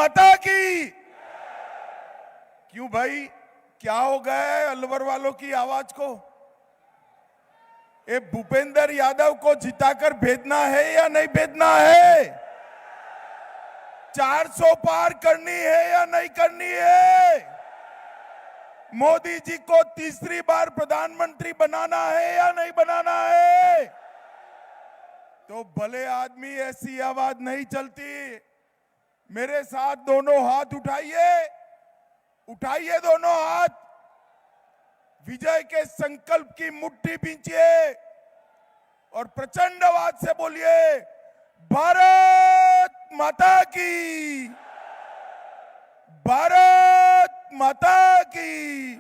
माता की। क्यों भाई, क्या हो गया है अलवर वालों की आवाज को? ये भूपेंद्र यादव को जिताकर भेजना है या नहीं भेजना है? 400 पार करनी है या नहीं करनी है? मोदी जी को तीसरी बार प्रधानमंत्री बनाना है या नहीं बनाना है? तो भले आदमी ऐसी आवाज नहीं चलती। मेरे साथ दोनों हाथ उठाइए, उठाइए दोनों हाथ, विजय के संकल्प की मुट्ठी बींचिए और प्रचंड आवाज से बोलिए, भारत माता की, भारत माता की,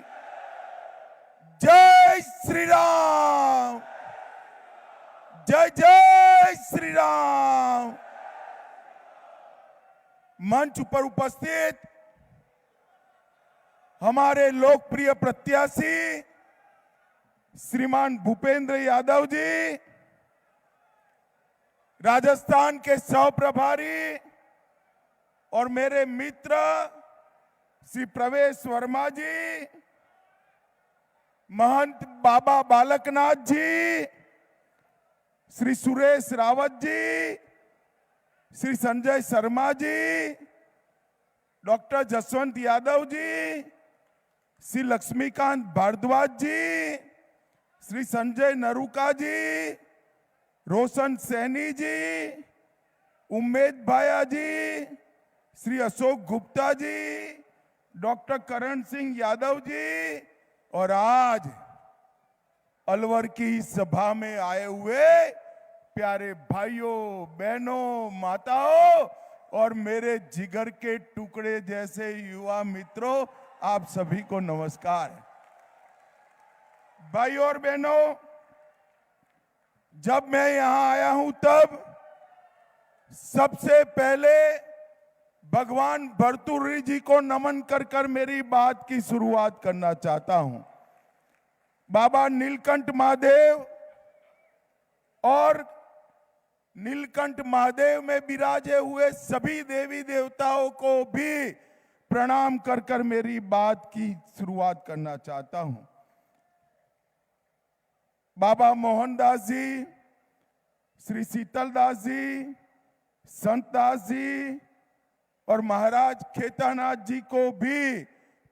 जय श्री राम, जय जय श्री राम। मंच पर उपस्थित हमारे लोकप्रिय प्रत्याशी श्रीमान भूपेंद्र यादव जी, राजस्थान के सह प्रभारी और मेरे मित्र श्री प्रवेश वर्मा जी, महंत बाबा बालकनाथ जी, श्री सुरेश रावत जी, श्री संजय शर्मा जी, डॉक्टर जसवंत यादव जी, श्री लक्ष्मीकांत भारद्वाज जी, श्री संजय नरूका जी, रोशन सैनी जी, उम्मेद भाया जी, श्री अशोक गुप्ता जी, डॉक्टर करण सिंह यादव जी और आज अलवर की सभा में आए हुए प्यारे भाइयों बहनों माताओं और मेरे जिगर के टुकड़े जैसे युवा मित्रों, आप सभी को नमस्कार। भाइयों और बहनों, जब मैं यहां आया हूं तब सबसे पहले भगवान भर्तृहरि जी को नमन कर कर मेरी बात की शुरुआत करना चाहता हूं। बाबा नीलकंठ महादेव और नीलकंठ महादेव में विराजे हुए सभी देवी देवताओं को भी प्रणाम कर कर मेरी बात की शुरुआत करना चाहता हूं। बाबा मोहनदास जी, श्री शीतलदास जी, संतदास जी और महाराज खेतानाथ जी को भी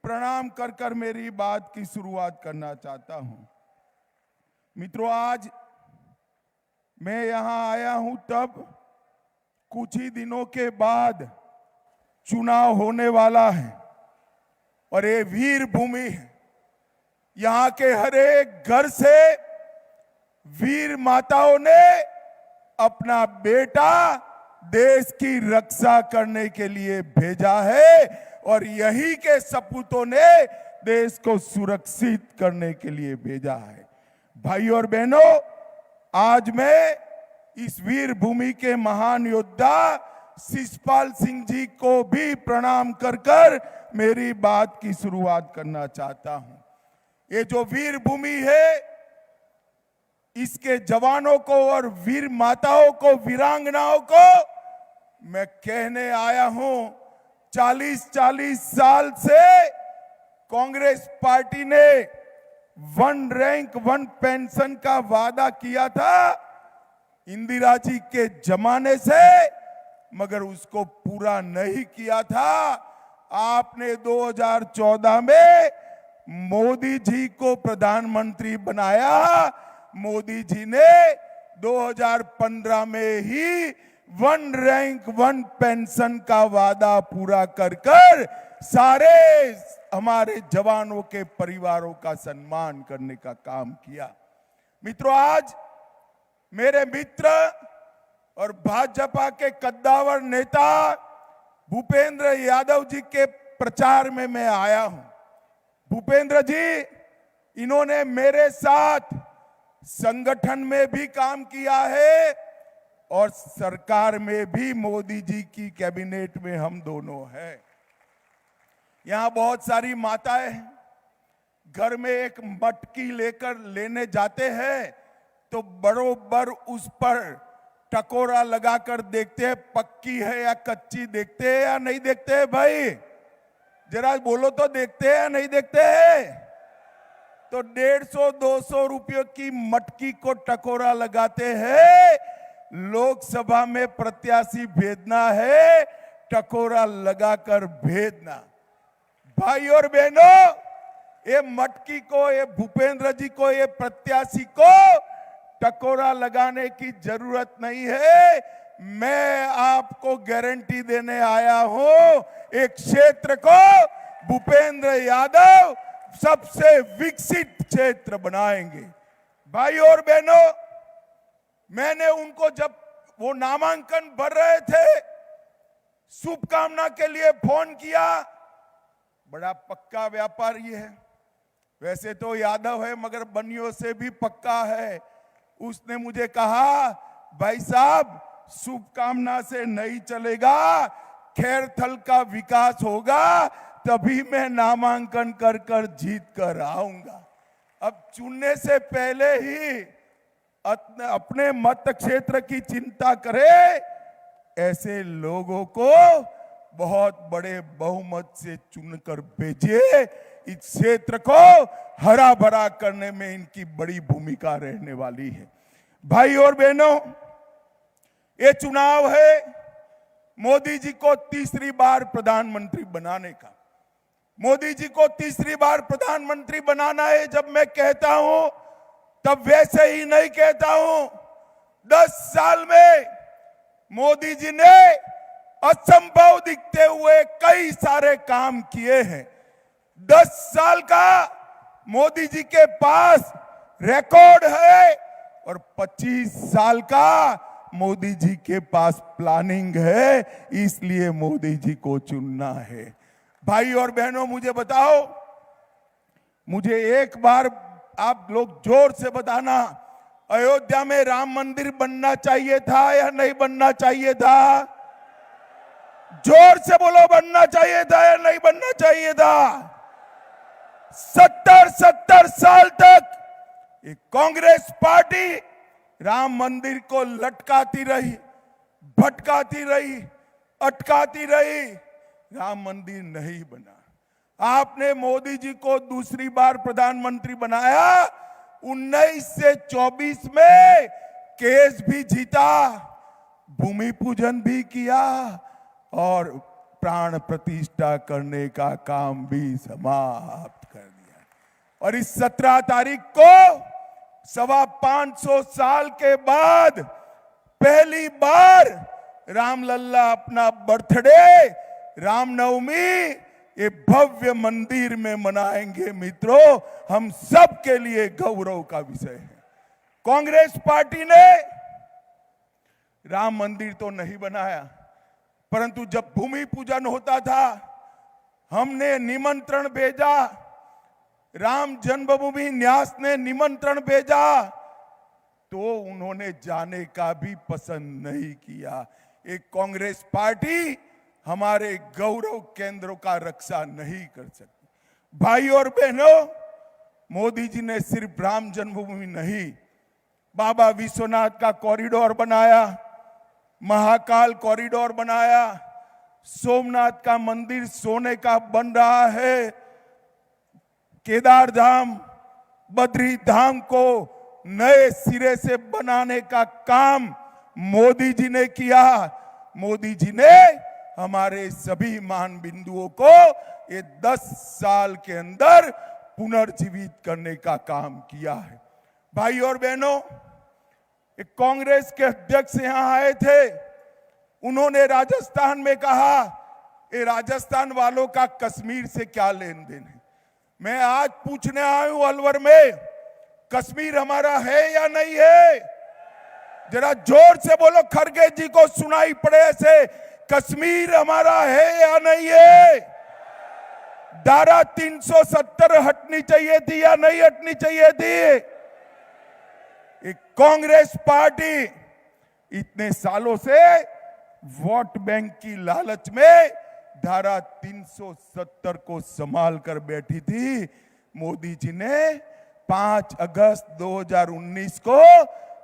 प्रणाम कर कर मेरी बात की शुरुआत करना चाहता हूं। मित्रों, आज मैं यहां आया हूं तब कुछ ही दिनों के बाद चुनाव होने वाला है और ये वीर भूमि है। यहां के हर एक घर से वीर माताओं ने अपना बेटा देश की रक्षा करने के लिए भेजा है और यही के सपूतों ने देश को सुरक्षित करने के लिए भेजा है। भाइयों और बहनों, आज मैं इस वीर भूमि के महान योद्धा शिषपाल सिंह जी को भी प्रणाम कर कर मेरी बात की शुरुआत करना चाहता हूं। ये जो वीर भूमि है, इसके जवानों को और वीर माताओं को, वीरांगनाओं को मैं कहने आया हूं, 40-40 साल से कांग्रेस पार्टी ने 1 रैंक 1 पेंशन का वादा किया था इंदिरा जी के जमाने से, मगर उसको पूरा नहीं किया था। आपने 2014 में मोदी जी को प्रधानमंत्री बनाया। मोदी जी ने 2015 में ही 1 रैंक 1 पेंशन का वादा पूरा कर कर सारे हमारे जवानों के परिवारों का सम्मान करने का काम किया। मित्रों, आज मेरे मित्र और भाजपा के कद्दावर नेता भूपेंद्र यादव जी के प्रचार में मैं आया हूं। भूपेंद्र जी, इन्होंने मेरे साथ संगठन में भी काम किया है और सरकार में भी, मोदी जी की कैबिनेट में हम दोनों हैं। यहां बहुत सारी माताएं घर में एक मटकी लेकर लेने जाते हैं तो बरोबर उस पर टकोरा लगाकर देखते हैं पक्की है या कच्ची, देखते हैं या नहीं देखते हैं भाई? जरा बोलो तो, देखते हैं या नहीं देखते हैं? तो 150-200 रुपयों की मटकी को टकोरा लगाते हैं। लोकसभा में प्रत्याशी भेजना है, टकोरा लगाकर भेजना। भाई और बहनों, ये मटकी को, ये भूपेंद्र जी को, ये प्रत्याशी को टकोरा लगाने की जरूरत नहीं है। मैं आपको गारंटी देने आया हूं, एक क्षेत्र को भूपेंद्र यादव सबसे विकसित क्षेत्र बनाएंगे। भाई और बहनों, मैंने उनको जब वो नामांकन भर रहे थे, शुभकामना के लिए फोन किया। बड़ा पक्का व्यापारी है, वैसे तो यादव है मगर बनियों से भी पक्का है। उसने मुझे कहा, भाई साहब शुभकामना से नहीं चलेगा, खैरथल का विकास होगा तभी मैं नामांकन कर कर जीत कर आऊंगा। अब चुनने से पहले ही अपने मत क्षेत्र की चिंता करे, ऐसे लोगों को बहुत बड़े बहुमत से चुनकर भेजिए। इस क्षेत्र को हरा भरा करने में इनकी बड़ी भूमिका रहने वाली है। भाई और बहनों, ये चुनाव है मोदी जी को तीसरी बार प्रधानमंत्री बनाने का। मोदी जी को तीसरी बार प्रधानमंत्री बनाना है जब मैं कहता हूं, तब वैसे ही नहीं कहता हूं। 10 साल में मोदी जी ने असंभव दिखते हुए कई सारे काम किए हैं। 10 साल का मोदी जी के पास रिकॉर्ड है और 25 साल का मोदी जी के पास प्लानिंग है, इसलिए मोदी जी को चुनना है। भाई और बहनों, मुझे बताओ, मुझे एक बार आप लोग जोर से बताना, अयोध्या में राम मंदिर बनना चाहिए था या नहीं बनना चाहिए था? जोर से बोलो, बनना चाहिए था या नहीं बनना चाहिए था? 70 साल तक एक कांग्रेस पार्टी राम मंदिर को लटकाती रही, भटकाती रही, अटकाती रही, राम मंदिर नहीं बना। आपने मोदी जी को दूसरी बार प्रधानमंत्री बनाया, 19 से 24 में केस भी जीता, भूमि पूजन भी किया और प्राण प्रतिष्ठा करने का काम भी समाप्त कर दिया। और इस 17 तारीख को 525 साल के बाद पहली बार रामलल्ला अपना बर्थडे, रामनवमी, ये भव्य मंदिर में मनाएंगे। मित्रों, हम सब के लिए गौरव का विषय है। कांग्रेस पार्टी ने राम मंदिर तो नहीं बनाया, परंतु जब भूमि पूजन होता था, हमने निमंत्रण भेजा, राम जन्मभूमि न्यास ने निमंत्रण भेजा, तो उन्होंने जाने का भी पसंद नहीं किया। एक कांग्रेस पार्टी हमारे गौरव केंद्रों का रक्षा नहीं कर सकती। भाई और बहनों, मोदी जी ने सिर्फ राम जन्मभूमि नहीं, बाबा विश्वनाथ का कॉरिडोर बनाया, महाकाल कॉरिडोर बनाया, सोमनाथ का मंदिर सोने का बन रहा है, केदार धाम, बद्री धाम को नए सिरे से बनाने का काम मोदी जी ने किया। मोदी जी ने हमारे सभी मान बिंदुओं को ये 10 साल के अंदर पुनर्जीवित करने का काम किया है। भाई और बहनों, एक कांग्रेस के अध्यक्ष यहां आए थे, उन्होंने राजस्थान में कहा, ये राजस्थान वालों का कश्मीर से क्या लेन देन है। मैं आज पूछने आया हूं अलवर में, कश्मीर हमारा है या नहीं है? जरा जोर से बोलो, खड़गे जी को सुनाई पड़े ऐसे, कश्मीर हमारा है या नहीं है? धारा 370 हटनी चाहिए थी या नहीं हटनी चाहिए थी? एक कांग्रेस पार्टी इतने सालों से वोट बैंक की लालच में धारा 370 को संभाल कर बैठी थी। मोदी जी ने 5 अगस्त 2019 को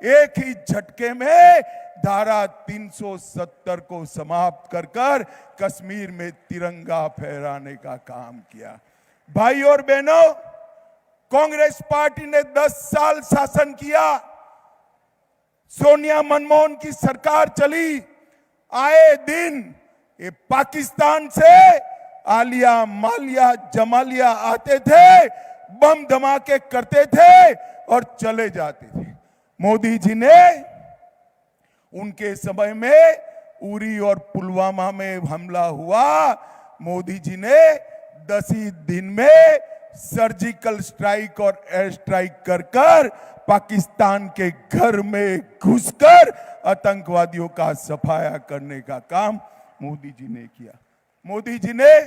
एक ही झटके में धारा 370 को समाप्त कर कर कश्मीर में तिरंगा फहराने का काम किया। भाई और बहनों, कांग्रेस पार्टी ने 10 साल शासन किया। सोनिया मनमोहन की सरकार चली। आए दिन ये पाकिस्तान से आलिया मालिया जमालिया आते थे, बम धमाके करते थे और चले जाते थे। मोदी जी ने उनके समय में उरी और पुलवामा में हमला हुआ, मोदी जी ने 10 ही दिन में सर्जिकल स्ट्राइक और एयर स्ट्राइक कर कर पाकिस्तान के घर में घुसकर आतंकवादियों का सफाया करने का काम मोदी जी ने किया। मोदी जी ने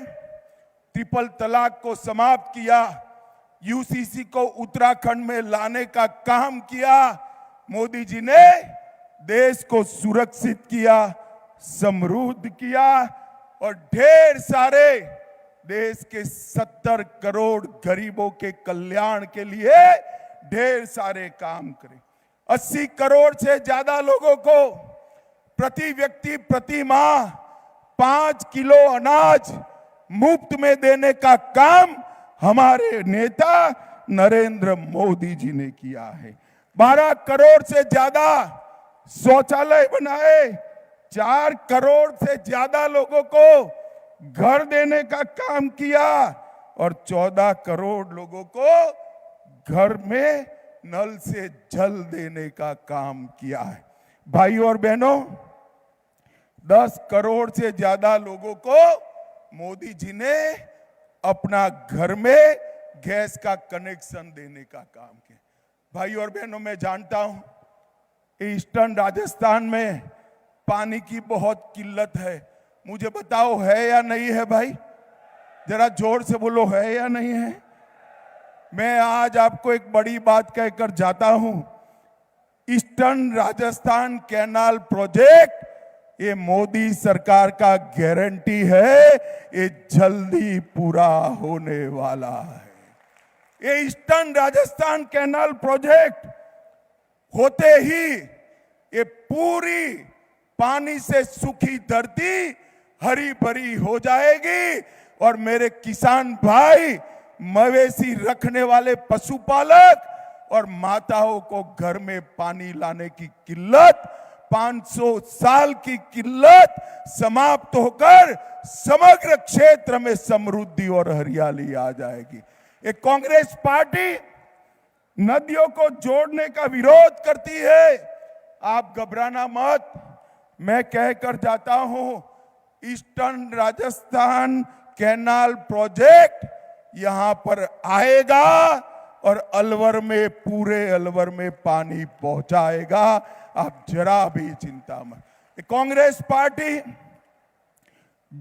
ट्रिपल तलाक को समाप्त किया, यूसीसी को उत्तराखंड में लाने का काम किया। मोदी जी ने देश को सुरक्षित किया, समृद्ध किया और ढेर सारे देश के 70 करोड़ गरीबों के कल्याण के लिए ढेर सारे काम करे। 80 करोड़ से ज्यादा लोगों को प्रति व्यक्ति प्रति माह 5 किलो अनाज मुफ्त में देने का काम हमारे नेता नरेंद्र मोदी जी ने किया है। 12 करोड़ से ज्यादा शौचालय बनाए, 4 करोड़ से ज्यादा लोगों को घर देने का काम किया और 14 करोड़ लोगों को घर में नल से जल देने का काम किया है। भाई और बहनों, 10 करोड़ से ज्यादा लोगों को मोदी जी ने अपना घर में गैस का कनेक्शन देने का काम किया। भाई और बहनों, मैं जानता हूं ईस्टर्न राजस्थान में पानी की बहुत किल्लत है। मुझे बताओ है या नहीं है भाई? जरा जोर से बोलो, है या नहीं है? मैं आज आपको एक बड़ी बात कहकर जाता हूं। ईस्टर्न राजस्थान कैनाल प्रोजेक्ट ये मोदी सरकार का गारंटी है, ये जल्दी पूरा होने वाला है। ये ईस्टर्न राजस्थान कैनाल प्रोजेक्ट होते ही ये पूरी पानी से सूखी धरती हरी भरी हो जाएगी और मेरे किसान भाई, मवेशी रखने वाले पशुपालक और माताओं को घर में पानी लाने की किल्लत, 500 साल की किल्लत समाप्त होकर समग्र क्षेत्र में समृद्धि और हरियाली आ जाएगी। ये कांग्रेस पार्टी नदियों को जोड़ने का विरोध करती है। आप घबराना मत, मैं कहकर जाता हूं, ईस्टर्न राजस्थान कैनाल प्रोजेक्ट यहां पर आएगा और अलवर में, पूरे अलवर में पानी पहुंचाएगा। आप जरा भी चिंता मत। कांग्रेस पार्टी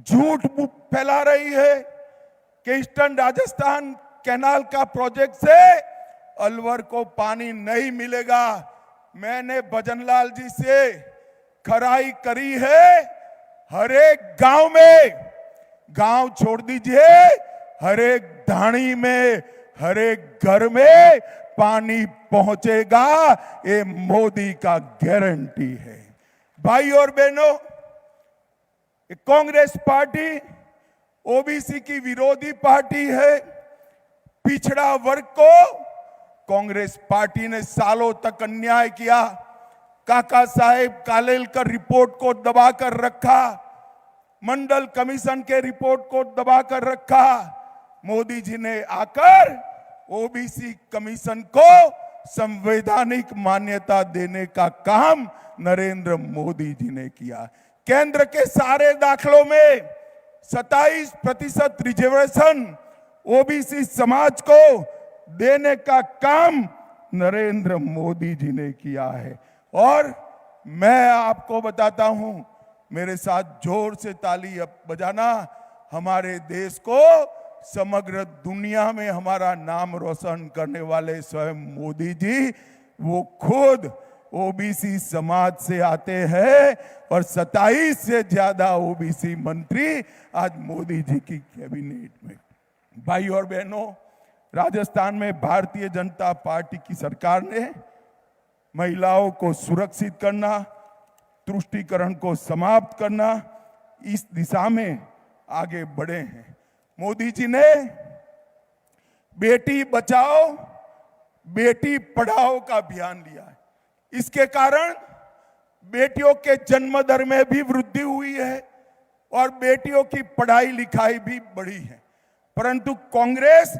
झूठ फैला रही है कि ईस्टर्न राजस्थान कैनाल का प्रोजेक्ट से अलवर को पानी नहीं मिलेगा। मैंने भजनलाल जी से खराई करी है, हर एक गांव में, गांव छोड़ दीजिए, हर एक ढाणी में, हर एक घर में पानी पहुंचेगा। ये मोदी का गारंटी है। भाई और बहनों, कांग्रेस पार्टी ओबीसी की विरोधी पार्टी है। पिछड़ा वर्ग को कांग्रेस पार्टी ने सालों तक अन्याय किया। काका साहेब कालेलकर रिपोर्ट को दबाकर रखा, मंडल कमीशन के रिपोर्ट को दबाकर रखा। मोदी जी ने आकर ओबीसी कमीशन को संवैधानिक मान्यता देने का काम नरेंद्र मोदी जी ने किया। केंद्र के सारे दाखलों में 27% रिजर्वेशन ओबीसी समाज को देने का काम नरेंद्र मोदी जी ने किया है। और मैं आपको बताता हूं, मेरे साथ जोर से ताली अब बजाना, हमारे देश को समग्र दुनिया में हमारा नाम रोशन करने वाले स्वयं मोदी जी, वो खुद ओबीसी समाज से आते हैं और 27 से ज्यादा ओबीसी मंत्री आज मोदी जी की कैबिनेट में। भाई और बहनों, राजस्थान में भारतीय जनता पार्टी की सरकार ने महिलाओं को सुरक्षित करना, तुष्टीकरण को समाप्त करना, इस दिशा में आगे बढ़े हैं। मोदी जी ने बेटी बचाओ बेटी पढ़ाओ का अभियान लिया है। इसके कारण बेटियों के जन्म दर में भी वृद्धि हुई है और बेटियों की पढ़ाई लिखाई भी बढ़ी है। परंतु कांग्रेस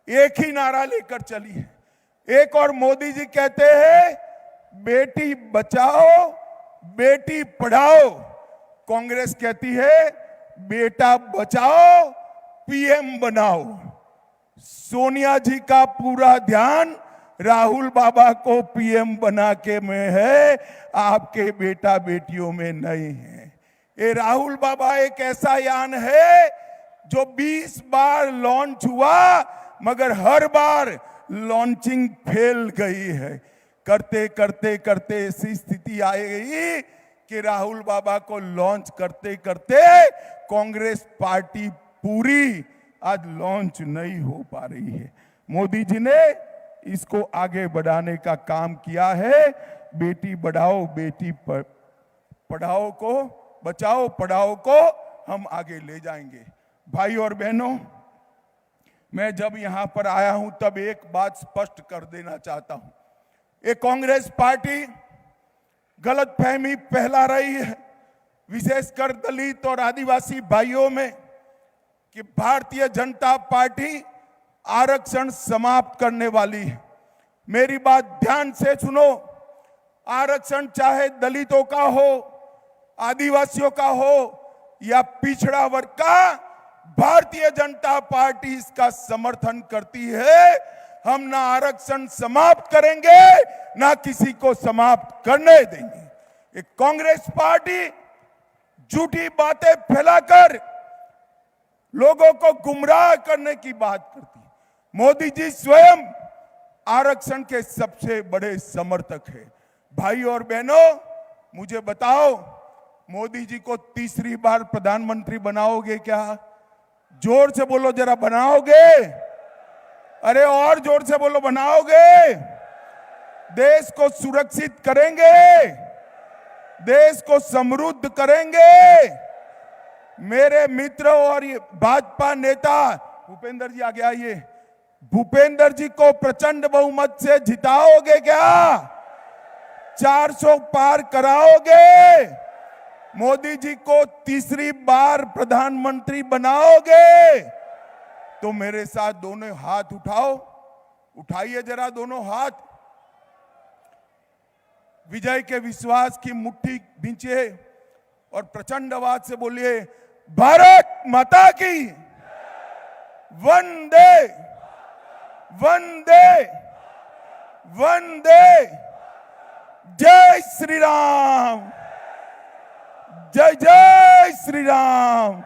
एक ही नारा लेकर चली है। एक और मोदी जी कहते हैं बेटी बचाओ बेटी पढ़ाओ, कांग्रेस कहती है बेटा बचाओ पीएम बनाओ। सोनिया जी का पूरा ध्यान राहुल बाबा को पीएम बना के में है, आपके बेटा बेटियों में नहीं है। ये राहुल बाबा एक ऐसा यान है जो 20 बार लॉन्च हुआ मगर हर बार लॉन्चिंग फेल गई है। करते करते करते ऐसी स्थिति आई गई कि राहुल बाबा को लॉन्च करते करते कांग्रेस पार्टी पूरी आज लॉन्च नहीं हो पा रही है। मोदी जी ने इसको आगे बढ़ाने का काम किया है। बेटी बढ़ाओ बेटी पढ़ाओ को बचाओ पढ़ाओ को हम आगे ले जाएंगे। भाई और बहनों, मैं जब यहां पर आया हूं तब एक बात स्पष्ट कर देना चाहता हूं। ये कांग्रेस पार्टी गलतफहमी फैला रही है, विशेषकर दलित और आदिवासी भाइयों में, कि भारतीय जनता पार्टी आरक्षण समाप्त करने वाली है। मेरी बात ध्यान से सुनो। आरक्षण चाहे दलितों का हो, आदिवासियों का हो या पिछड़ा वर्ग का, भारतीय जनता पार्टी इसका समर्थन करती है। हम ना आरक्षण समाप्त करेंगे ना किसी को समाप्त करने देंगे। ये कांग्रेस पार्टी झूठी बातें फैलाकर लोगों को गुमराह करने की बात करती है। मोदी जी स्वयं आरक्षण के सबसे बड़े समर्थक हैं। भाई और बहनों, मुझे बताओ, मोदी जी को तीसरी बार प्रधानमंत्री बनाओगे क्या? जोर से बोलो जरा, बनाओगे? अरे और जोर से बोलो, बनाओगे? देश को सुरक्षित करेंगे, देश को समृद्ध करेंगे। मेरे मित्र और भाजपा नेता भूपेंद्र जी आगे आइए, भूपेंद्र जी को प्रचंड बहुमत से जिताओगे क्या? 400 पार कराओगे? मोदी जी को तीसरी बार प्रधानमंत्री बनाओगे? तो मेरे साथ दोनों हाथ उठाओ, उठाइए जरा दोनों हाथ। विजय के विश्वास की मुट्ठी भींचिए और प्रचंड आवाज से बोलिए, भारत माता की वंदे वंदे वंदे। जय श्री राम, जय जय श्री राम।